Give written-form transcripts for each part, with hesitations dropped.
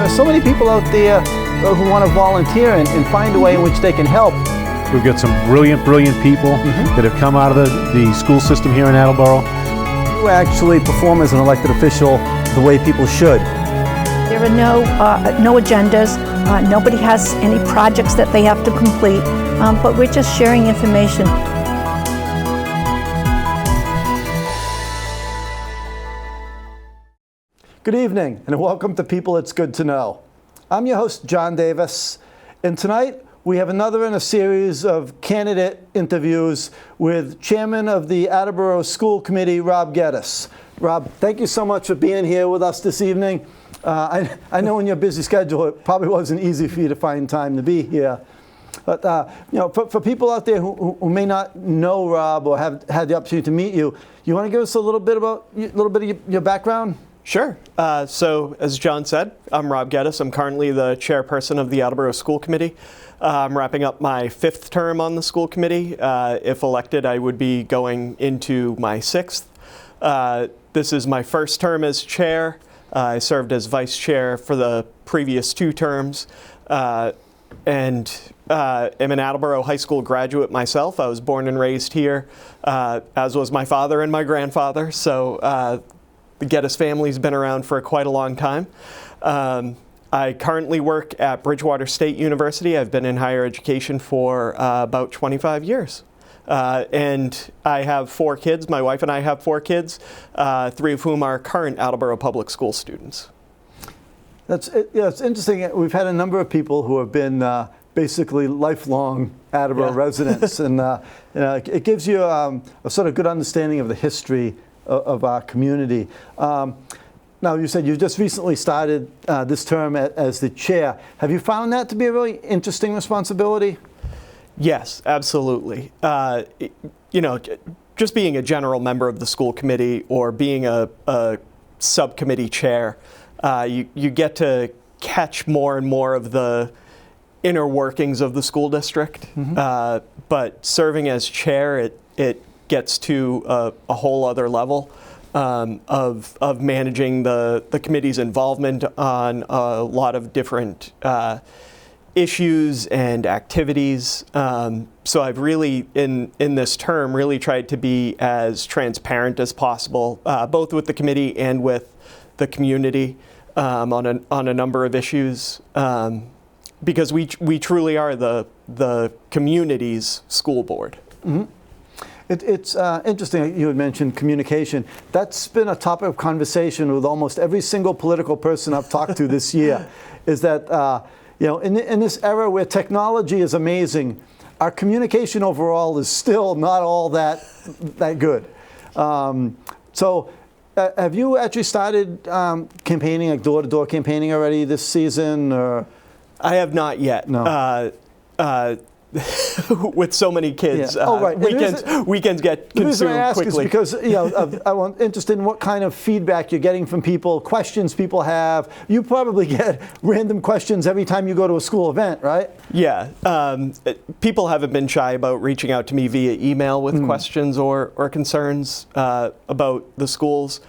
are so many people out there who want to volunteer and find a way in which they can help. We've got some brilliant people that have come out of the school system here in Attleboro. You actually perform as an elected official the way people should. There are no agendas. Nobody has any projects that they have to complete, but we're just sharing information. Good evening, and welcome to People It's Good to Know. I'm your host, John Davis, and tonight we have another in a series of candidate interviews with Chairman of the Attleboro School Committee, Rob Geddes. Rob, thank you so much for being here with us this evening. I know in your busy schedule it probably wasn't easy for you to find time to be here. But for people out there who may not know Rob or have had the opportunity to meet you, you want to give us a little bit of your background? Sure. So, as John said, I'm Rob Geddes. I'm currently the chairperson of the Attleboro School Committee. I'm wrapping up my 5th term on the school committee. If elected, I would be going into my 6th. This is my first term as chair. I served as vice chair for the previous 2 terms. And am an Attleboro High School graduate myself. I was born and raised here, as was my father and my grandfather. So the Geddes family's been around for quite a long time. I currently work at Bridgewater State University. I've been in higher education for about 25 years. And I have 4 kids. My wife and I have 4 kids, 3 of whom are current Attleboro Public School students. It's interesting. We've had a number of people who have been basically lifelong Attleboro residents, and it gives you a sort of good understanding of the history of our community. Now, you said you just recently started this term as the chair. Have you found that to be a really interesting responsibility? Yes, absolutely. Just being a general member of the school committee or being a subcommittee chair, you get to catch more and more of the inner workings of the school district. But serving as chair, it gets to a whole other level of managing the committee's involvement on a lot of different issues and activities. So I've really, in this term, really tried to be as transparent as possible, both with the committee and with the community on a number of issues, because we truly are the community's school board. It's interesting you had mentioned communication. That's been a topic of conversation with almost every single political person I've talked to this year, is that in this era where technology is amazing, our communication overall is still not all that good. So have you actually started campaigning, like door-to-door campaigning already this season? Or? I have not yet. No. With so many kids, right. weekends get consumed quickly. The reason I ask is because I'm interested in what kind of feedback you're getting from people, questions people have. You probably get random questions every time you go to a school event, right? Yeah. People haven't been shy about reaching out to me via email with questions or concerns about the schools.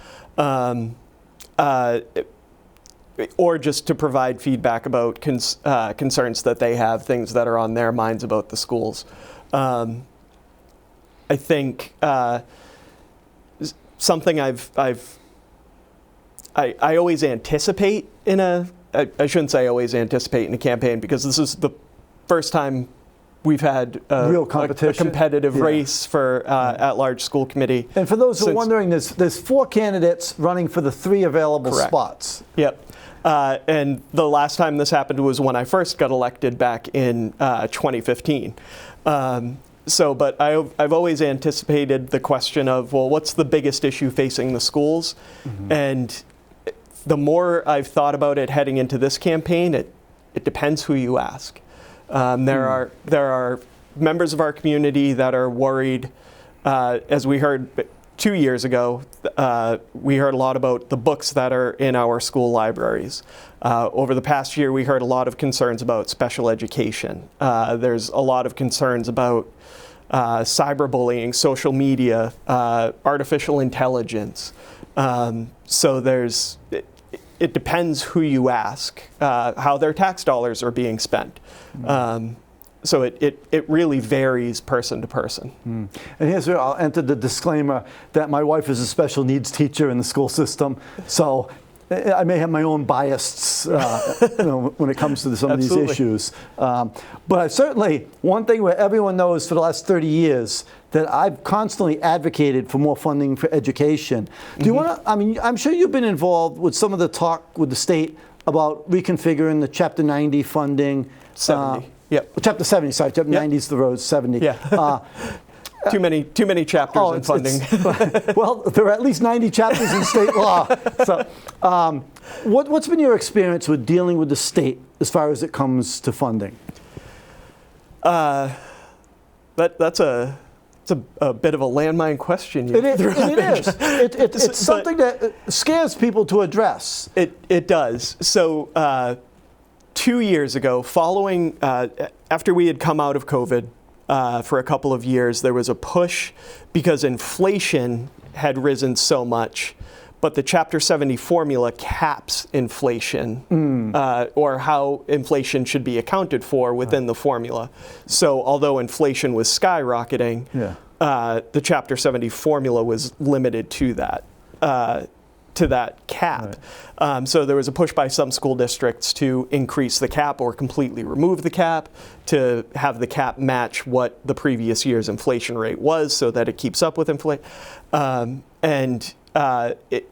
Or just to provide feedback about concerns that they have, things that are on their minds about the schools. I think something I always anticipate I shouldn't say always anticipate in a campaign, because this is the first time we've had real competition, a competitive race for at-large school committee. And for those who are wondering, there's 4 candidates running for the 3 available spots. Yep. And the last time this happened was when I first got elected back in 2015. But I've always anticipated the question of, well, what's the biggest issue facing the schools? And the more I've thought about it heading into this campaign, it depends who you ask. There are members of our community that are worried, as we heard 2 years ago, we heard a lot about the books that are in our school libraries. Over the past year, we heard a lot of concerns about special education. There's a lot of concerns about cyberbullying, social media, artificial intelligence. So it depends who you ask, how their tax dollars are being spent. So it really varies person to person. And here's where I'll enter the disclaimer that my wife is a special needs teacher in the school system, so I may have my own biases when it comes to some of these issues. But certainly, one thing where everyone knows for the last 30 years that I've constantly advocated for more funding for education. Do you want to, I mean, I'm sure you've been involved with some of the talk with the state about reconfiguring the Chapter 90 funding. 70. Yep. Chapter 70, sorry, Chapter 90 is the road, 70. Yeah. Too many chapters in funding. Well, there are at least 90 chapters in state law. So, what's been your experience with dealing with the state as far as it comes to funding? That's a bit of a landmine question. It is. It's something that scares people to address. It does. So 2 years ago, following after we had come out of COVID for a couple of years, there was a push because inflation had risen so much, but the Chapter 70 formula caps inflation or how inflation should be accounted for within the formula. So although inflation was skyrocketing, the Chapter 70 formula was limited to that cap. Right. So there was a push by some school districts to increase the cap or completely remove the cap, to have the cap match what the previous year's inflation rate was so that it keeps up with inflation.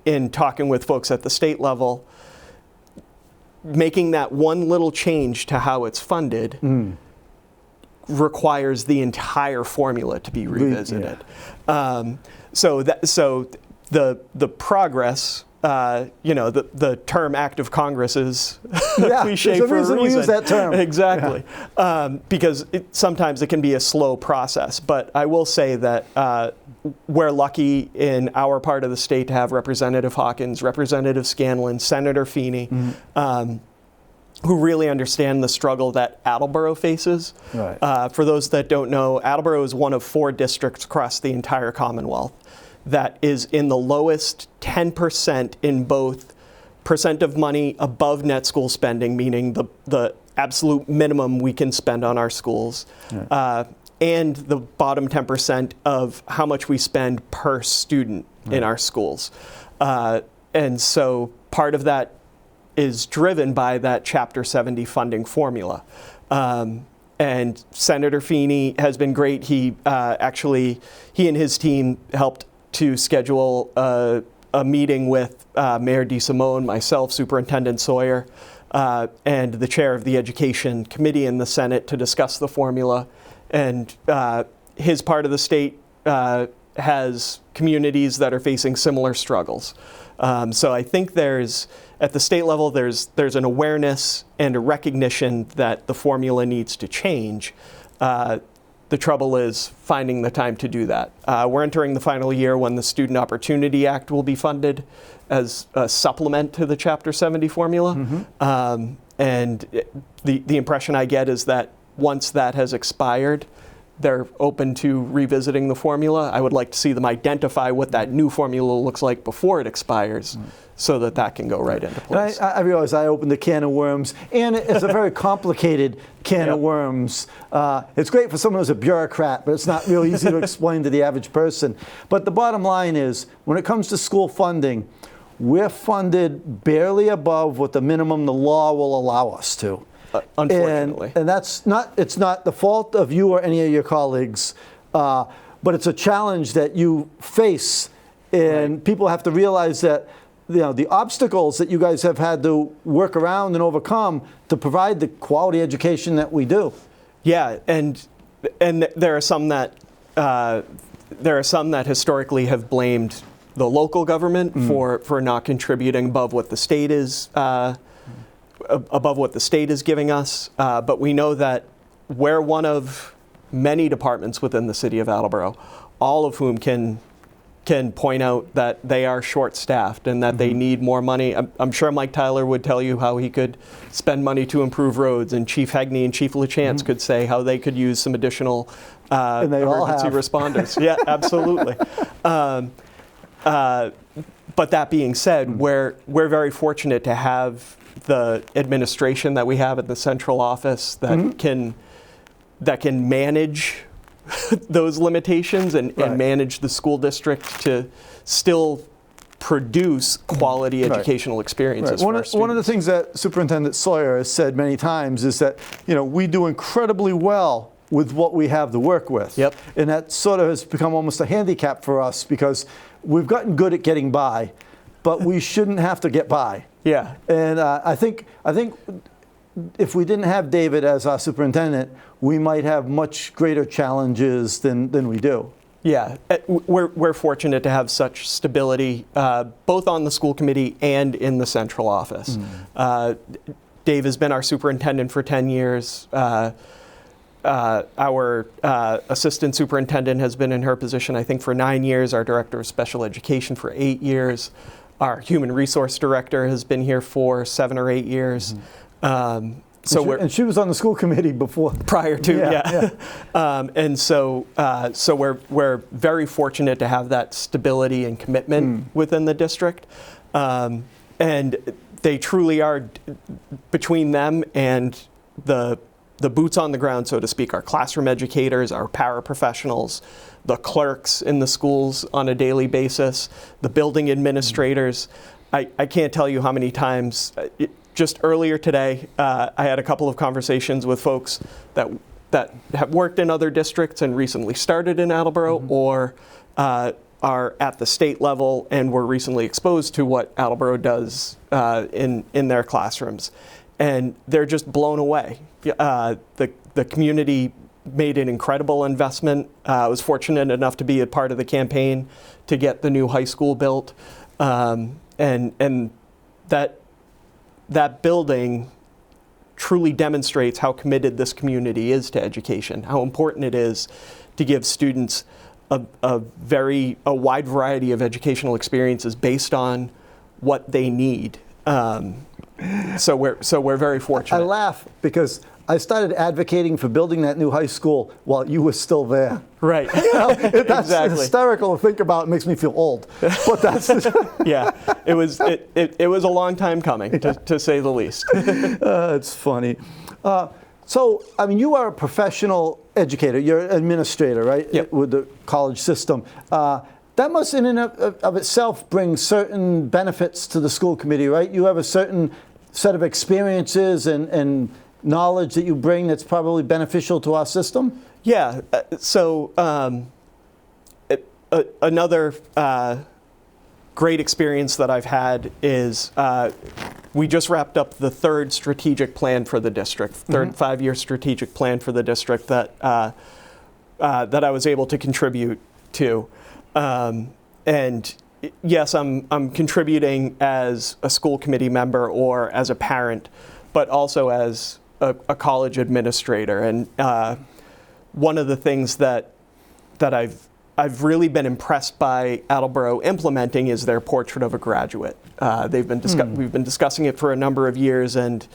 In talking with folks at the state level, making that one little change to how it's funded requires the entire formula to be revisited. So the progress, the term "act of Congress" is cliche for a reason. We use that term. Exactly, because sometimes it can be a slow process. But I will say that we're lucky in our part of the state to have Representative Hawkins, Representative Scanlon, Senator Feeney, who really understand the struggle that Attleboro faces. Right. For those that don't know, Attleboro is one of 4 districts across the entire Commonwealth that is in the lowest 10% in both percent of money above net school spending, meaning the absolute minimum we can spend on our schools, and the bottom 10% of how much we spend per student in our schools. And so part of that is driven by that Chapter 70 funding formula. And Senator Feeney has been great. He and his team helped to schedule a meeting with Mayor DeSimone, myself, Superintendent Sawyer, and the chair of the Education Committee in the Senate to discuss the formula. And his part of the state has communities that are facing similar struggles. So I think at the state level, there's an awareness and a recognition that the formula needs to change. The trouble is finding the time to do that. We're entering the final year when the Student Opportunity Act will be funded as a supplement to the Chapter 70 formula. And the impression I get is that once that has expired, they're open to revisiting the formula. I would like to see them identify what that new formula looks like before it expires, so that can go right into place. I realize I opened a can of worms, and it's a very complicated can of worms. It's great for someone who's a bureaucrat, but it's not real easy to explain to the average person. But the bottom line is, when it comes to school funding, we're funded barely above what the minimum the law will allow us to. Unfortunately. And it's not the fault of you or any of your colleagues, but it's a challenge that you face, and people have to realize that the obstacles that you guys have had to work around and overcome to provide the quality education that we do. Yeah, and there are some that historically have blamed the local government for not contributing above what the state is. Above what the state is giving us, but we know that we're one of many departments within the city of Attleboro, all of whom can point out that they are short-staffed and that they need more money. I'm sure Mike Tyler would tell you how he could spend money to improve roads, and Chief Hegney and Chief LaChance could say how they could use some additional emergency responders. Yeah, absolutely. But that being said, we're very fortunate to have the administration that we have at the central office that can manage those limitations and manage the school district to still produce quality educational experiences for our students. One of the things that Superintendent Sawyer has said many times is that, you know, we do incredibly well with what we have to work with. Yep. And that sort of has become almost a handicap for us because we've gotten good at getting by, but we shouldn't have to get by. Yeah. And I think if we didn't have David as our superintendent, we might have much greater challenges than we do. Yeah, we're fortunate to have such stability, both on the school committee and in the central office. Dave has been our superintendent for 10 years. Our assistant superintendent has been in her position, I think, for 9 years. Our director of special education for 8 years. Our human resource director has been here for 7 or 8 years. And she was on the school committee before. Prior to, and so we're very fortunate to have that stability and commitment within the district. And they truly are, between them and the boots on the ground, so to speak, our classroom educators, our paraprofessionals, the clerks in the schools on a daily basis, the building administrators. I can't tell you how many times, just earlier today, I had a couple of conversations with folks that have worked in other districts and recently started in Attleboro, or are at the state level and were recently exposed to what Attleboro does in their classrooms. And they're just blown away. The community made an incredible investment. I was fortunate enough to be a part of the campaign to get the new high school built. And that building truly demonstrates how committed this community is to education, how important it is to give students a wide variety of educational experiences based on what they need. So we're very fortunate. I laugh because I started advocating for building that new high school while you were still there. Right. You know, that's exactly. hysterical to think about. It makes me feel old. But that's yeah. It was a long time coming, to say the least. It's funny. So, I mean, you are a professional educator. You're an administrator, right? Yep. With the college system. That must, in and of itself, bring certain benefits to the school committee, right? You have a certain set of experiences and knowledge that you bring that's probably beneficial to our system? Yeah. So another great experience that I've had is we just wrapped up the third strategic plan for the district, third 5-year strategic plan for the district that I was able to contribute to. And yes, I'm contributing as a school committee member or as a parent, but also as a college administrator. And one of the things that I've really been impressed by Attleboro implementing is their portrait of a graduate. We've been discussing it for a number of years, and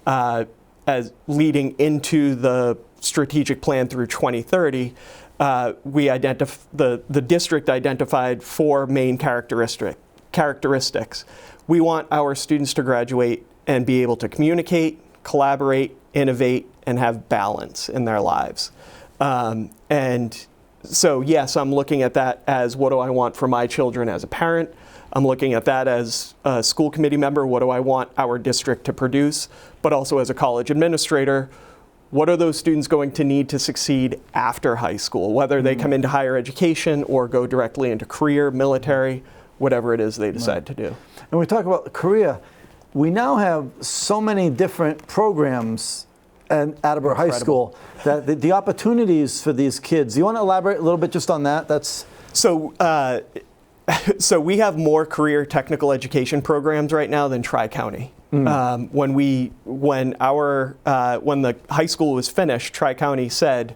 as leading into the strategic plan through 2030, the district identified 4 main characteristics. We want our students to graduate and be able to communicate, collaborate, innovate, and have balance in their lives. And so, yes, I'm looking at that as what do I want for my children as a parent. I'm looking at that as a school committee member, what do I want our district to produce, but also as a college administrator, what are those students going to need to succeed after high school, whether they come into higher education or go directly into career, military, whatever it is they decide to do. And we talk about career. We now have so many different programs at Attleboro High School that the opportunities for these kids. Do you want to elaborate a little bit just on that? So we have more career technical education programs right now than Tri-County. When the high school was finished, Tri-County said,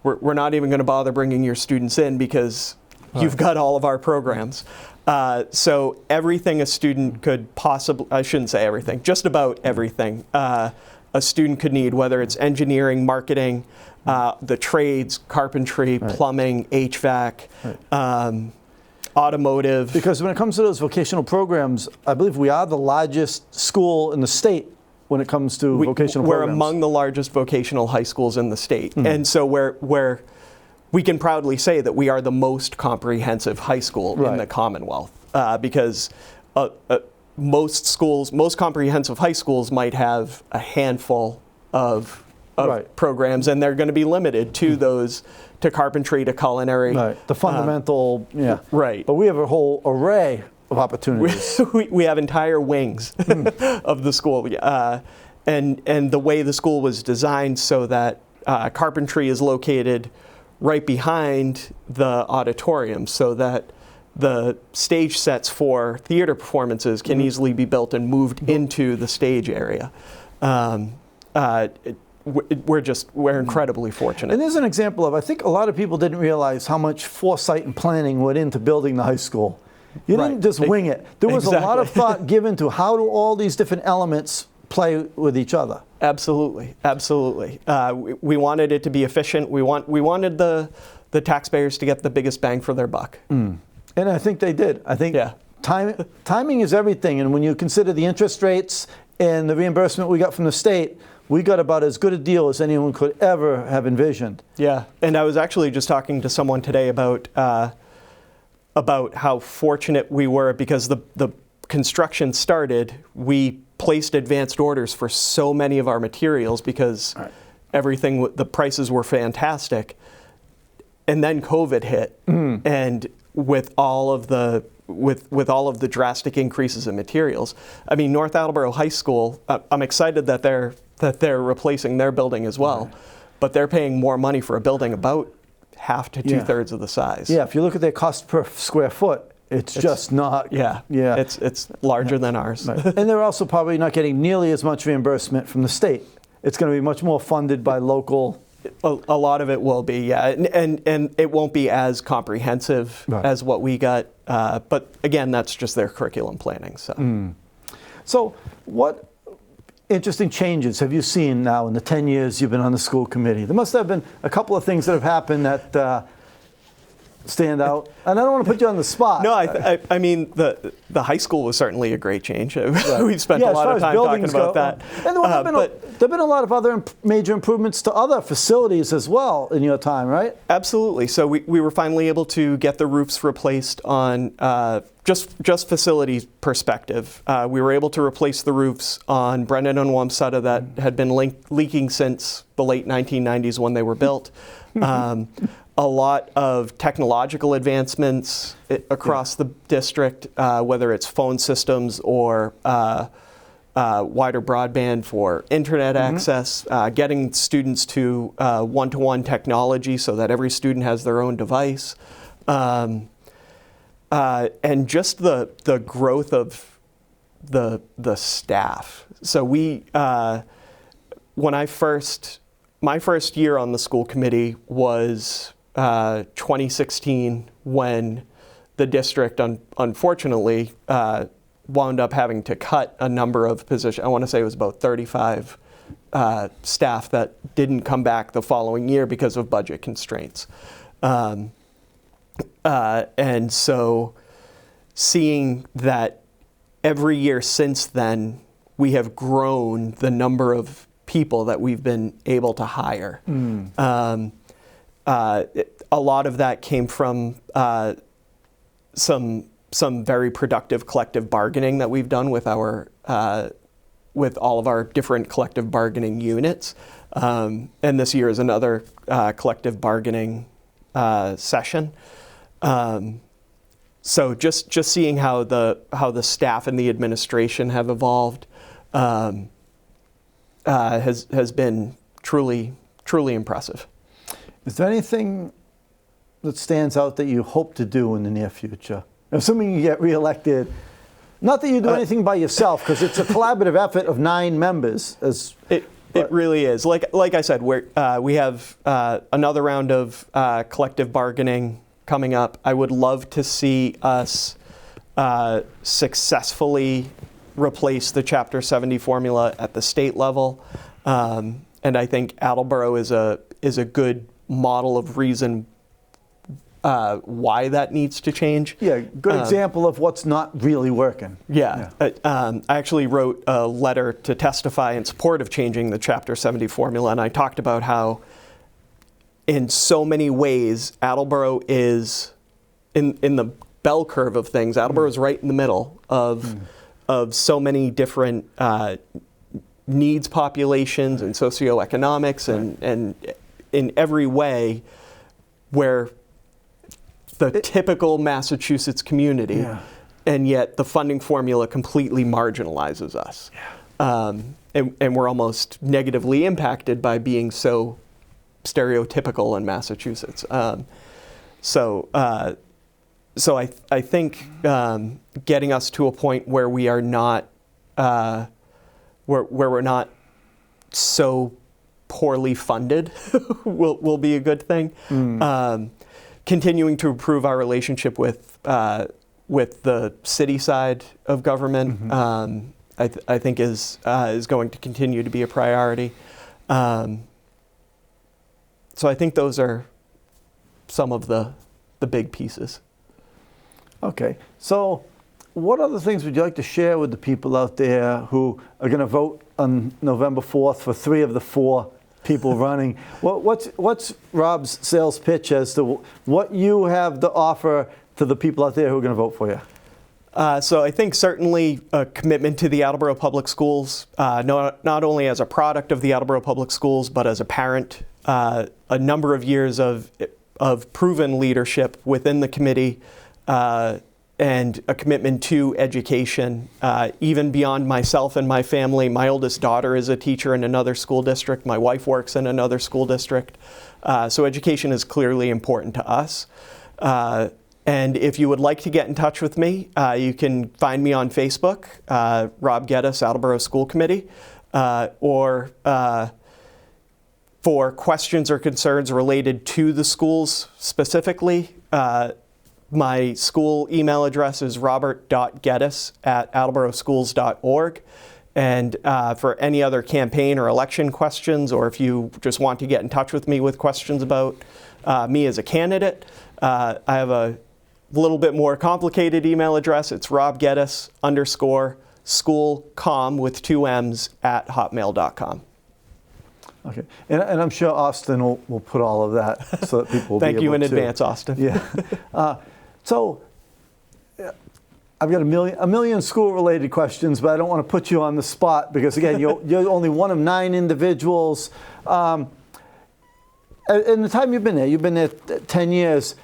we're not even going to bother bringing your students in because you've got all of our programs. So everything a student could possibly, I shouldn't say everything, just about everything a student could need, whether it's engineering, marketing, the trades, carpentry, plumbing, HVAC. automotive. Because when it comes to those vocational programs, I believe we are the largest school in the state when it comes to vocational we're programs. among the largest vocational high schools in the state. And so we can proudly say that we are the most comprehensive high school in the Commonwealth, because most comprehensive high schools might have a handful of programs, and they're going to be limited to those, to carpentry, to culinary. Right, the fundamental, Right. But we have a whole array of opportunities. We have entire wings of the school. And the way the school was designed so that carpentry is located right behind the auditorium, so that the stage sets for theater performances can easily be built and moved into the stage area. We're incredibly fortunate. And there's an example of, I think a lot of people didn't realize how much foresight and planning went into building the high school. You didn't just wing it. There was a lot of thought given to how do all these different elements play with each other. Absolutely, absolutely. We wanted it to be efficient. We wanted the taxpayers to get the biggest bang for their buck. And I think they did. I think timing is everything. And when you consider the interest rates and the reimbursement we got from the state, we got about as good a deal as anyone could ever have envisioned. Yeah, and I was actually just talking to someone today about how fortunate we were, because the construction started, we placed advanced orders for so many of our materials because the prices were fantastic. And then COVID hit, and with all of the drastic increases in materials, I mean, North Attleboro High School, I'm excited that they're replacing their building as well, but they're paying more money for a building about half to two-thirds of the size. Yeah, if you look at their cost per square foot, it's just not. It's larger than ours. Right. And they're also probably not getting nearly as much reimbursement from the state. It's going to be much more funded by local. A lot of it will be, and it won't be as comprehensive as what we got. But again, that's just their curriculum planning. So what interesting changes have you seen now in the 10 years you've been on the school committee? There must have been a couple of things that have happened that stand out. And I don't want to put you on the spot. No, I mean, the high school was certainly a great change. We've spent a lot of time talking about that. And there have been a lot of other major improvements to other facilities as well in your time, right? Absolutely. So we were finally able to get the roofs replaced on just facilities perspective. We were able to replace the roofs on Brennan and Wamsutta that had been leaking since the late 1990s when they were built. A lot of technological advancements across the district, whether it's phone systems or wider broadband for internet access, getting students to one-to-one technology so that every student has their own device, and just the growth of the staff. So my first year on the school committee was 2016, when the district unfortunately wound up having to cut a number of positions. I want to say it was about 35 staff that didn't come back the following year because of budget constraints. And so seeing that every year since then, we have grown the number of people that we've been able to hire. A lot of that came from some very productive collective bargaining that we've done with with all of our different collective bargaining units. And this year is another collective bargaining session. So just seeing how the staff and the administration have evolved has been truly impressive. Is there anything that stands out that you hope to do in the near future? Assuming you get reelected, not that you do anything by yourself, because it's a collaborative effort of 9 members. It really is. Like I said, we have another round of collective bargaining coming up. I would love to see us successfully replace the Chapter 70 formula at the state level, and I think Attleboro is a good model of reason why that needs to change. Yeah, good example of what's not really working. Yeah. I actually wrote a letter to testify in support of changing the Chapter 70 formula, and I talked about how in so many ways Attleboro is in the bell curve of things. Attleboro is right in the middle of so many different needs populations and socioeconomics and in every way where the typical Massachusetts community, and yet the funding formula completely marginalizes us. And we're almost negatively impacted by being so stereotypical in Massachusetts. So I think getting us to a point where we are not, where we're not so poorly funded will be a good thing. Continuing to improve our relationship with the city side of government, I think is going to continue to be a priority. So I think those are some of the big pieces. Okay, so what other things would you like to share with the people out there who are going to vote on November 4th for 3 of the 4 people running? What's Rob's sales pitch as to what you have to offer to the people out there who are going to vote for you? So I think certainly a commitment to the Attleboro Public Schools, not only as a product of the Attleboro Public Schools, but as a parent. A number of years of proven leadership within the committee, and a commitment to education, even beyond myself and my family. My oldest daughter is a teacher in another school district. My wife works in another school district. So education is clearly important to us. And if you would like to get in touch with me, you can find me on Facebook, Rob Geddes, Attleboro School Committee, or for questions or concerns related to the schools specifically, my school email address is robert.geddes@attleborowschools.org. And for any other campaign or election questions, or if you just want to get in touch with me with questions about me as a candidate, I have a little bit more complicated email address. It's robgeddes_schoolcom with 2 M's @hotmail.com. Okay, and I'm sure Austin will put all of that so that people will Thank be you able in to. advance, Austin. Yeah. So I've got a million school-related questions, but I don't want to put you on the spot because, again, you're only one of 9 individuals. In the time you've been there 10 years.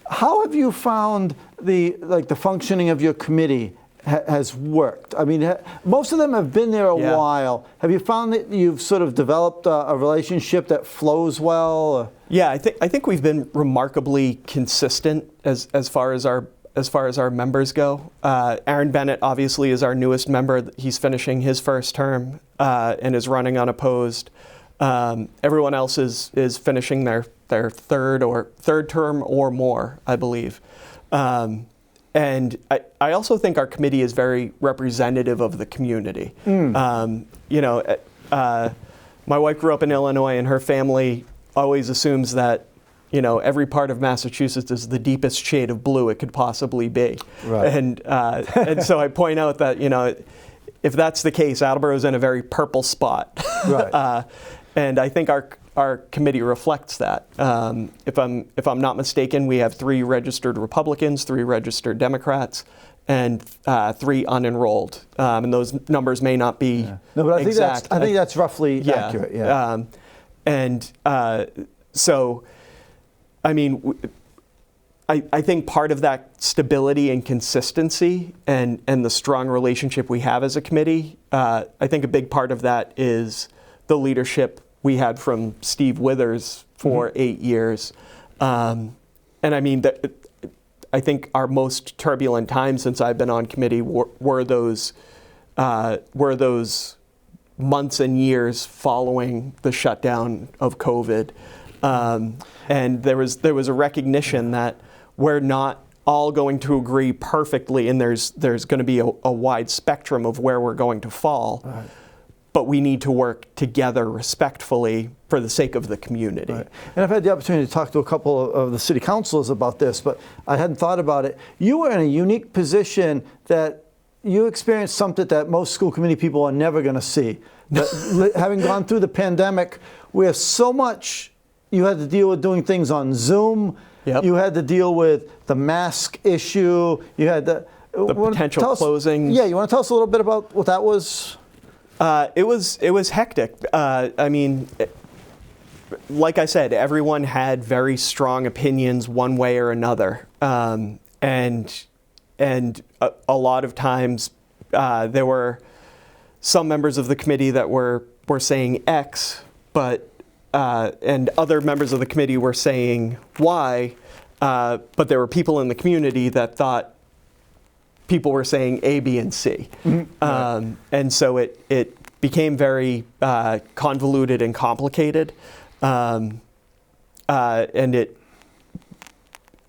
How have you found the functioning of your committee has worked? I mean, most of them have been there a while. Have you found that you've sort of developed a relationship that flows well? Yeah, I think we've been remarkably consistent as far as our members go. Aaron Bennett obviously is our newest member. He's finishing his first term and is running unopposed. Everyone else is finishing their third term or more, I believe. And I also think our committee is very representative of the community. My wife grew up in Illinois, and her family always assumes that every part of Massachusetts is the deepest shade of blue it could possibly be. Right. And so I point out that if that's the case, Attleboro is in a very purple spot. Right. And I think our committee reflects that. If I'm not mistaken, we have 3 registered Republicans, 3 registered Democrats, and 3 unenrolled. And those numbers may not be No, but exact. I think that's roughly accurate. Yeah. So, I mean, I think part of that stability and consistency and the strong relationship we have as a committee, I think a big part of that is the leadership we had from Steve Withers for 8 years. And I mean, I think our most turbulent time since I've been on committee were those months and years following the shutdown of COVID. And there was a recognition that we're not all going to agree perfectly, and there's going to be a wide spectrum of where we're going to fall. Right. but we need to work together respectfully for the sake of the community. Right. And I've had the opportunity to talk to a couple of the city councilors about this, but I hadn't thought about it. You were in a unique position that you experienced something that most school committee people are never going to see. Having gone through the pandemic, where so much you had to deal with doing things on Zoom, Yep. you had to deal with the mask issue, you had the potential closing. Yeah, you want to tell us a little bit about what that was? It was hectic. I mean, like I said, everyone had very strong opinions one way or another, and a lot of times there were some members of the committee that were saying X, but and other members of the committee were saying Y, but there were people in the community that thought people were saying A, B, and C. Mm-hmm. And so it became very convoluted and complicated. And it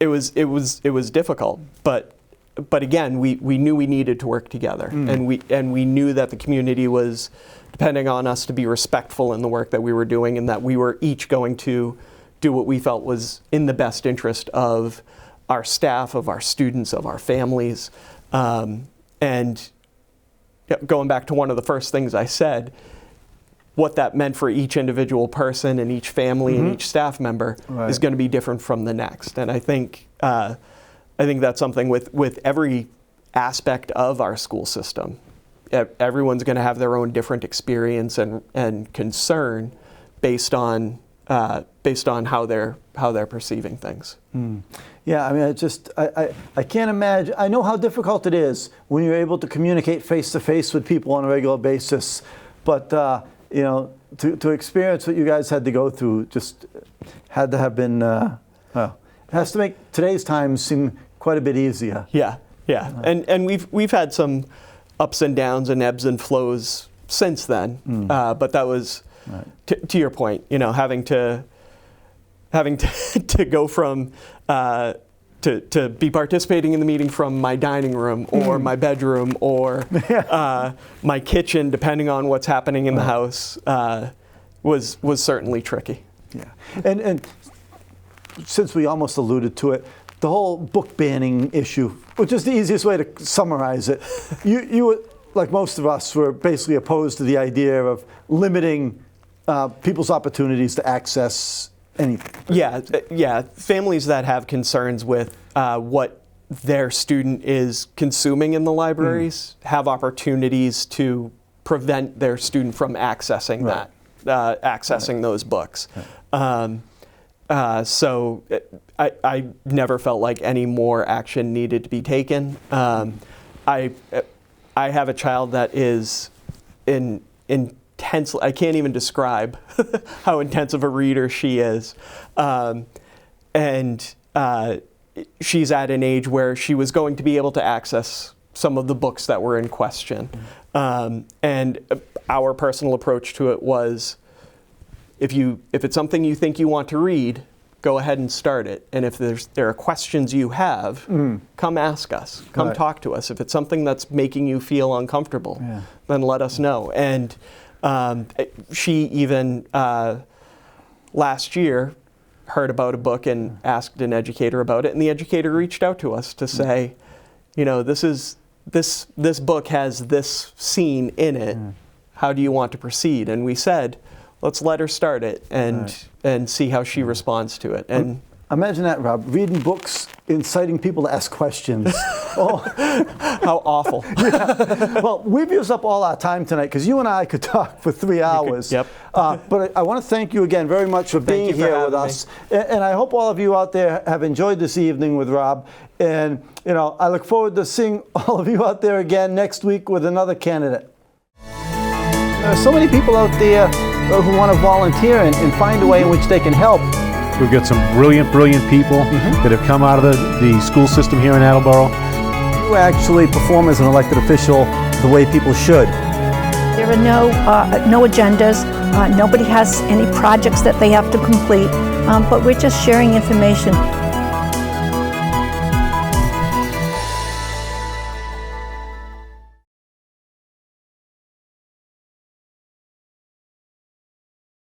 was difficult, but again, we knew we needed to work together, and we knew that the community was depending on us to be respectful in the work that we were doing, and that we were each going to do what we felt was in the best interest of our staff, of our students, of our families. And going back to one of the first things I said, what that meant for each individual person and each family and each staff member is going to be different from the next. And I think that's something with every aspect of our school system. Everyone's going to have their own different experience and concern based on how they're perceiving things. Yeah, I mean, I can't imagine. I know how difficult it is when you're able to communicate face to face with people on a regular basis, but you know, to experience what you guys had to go through just had to have been well, it has to make today's times seem quite a bit easier. Yeah, and we've had some ups and downs and ebbs and flows since then, but that was to your point. You know, having to go from to be participating in the meeting from my dining room or my bedroom or my kitchen, depending on what's happening in the house, was certainly tricky. Yeah, and since we almost alluded to it, the whole book banning issue, which is the easiest way to summarize it, you like most of us were basically opposed to the idea of limiting people's opportunities to access anything. Yeah. Families that have concerns with what their student is consuming in the libraries have opportunities to prevent their student from accessing accessing those books. So I never felt like any more action needed to be taken. I have a child that is intensely, I can't even describe how intense of a reader she is. And she's at an age where she was going to be able to access some of the books that were in question. And our personal approach to it was, if it's something you think you want to read, go ahead and start it. And if there are questions you have, come ask us. Come talk to us. If it's something that's making you feel uncomfortable, then let us know. And she even last year heard about a book and asked an educator about it, and the educator reached out to us to say, you know, this book has this scene in it. How do you want to proceed? And we said, let's let her start it and see how she responds to it. And imagine that, Rob, reading books, inciting people to ask questions. Oh, how awful. Yeah. Well, we've used up all our time tonight because you and I could talk for 3 hours. But I want to thank you again very much for being here with us. And I hope all of you out there have enjoyed this evening with Rob. And, you know, I look forward to seeing all of you out there again next week with another candidate. There are so many people out there who want to volunteer and find a way in which they can help. We've got some brilliant people that have come out of the school system here in Attleboro. You actually perform as an elected official the way people should. There are no agendas. Nobody has any projects that they have to complete, but we're just sharing information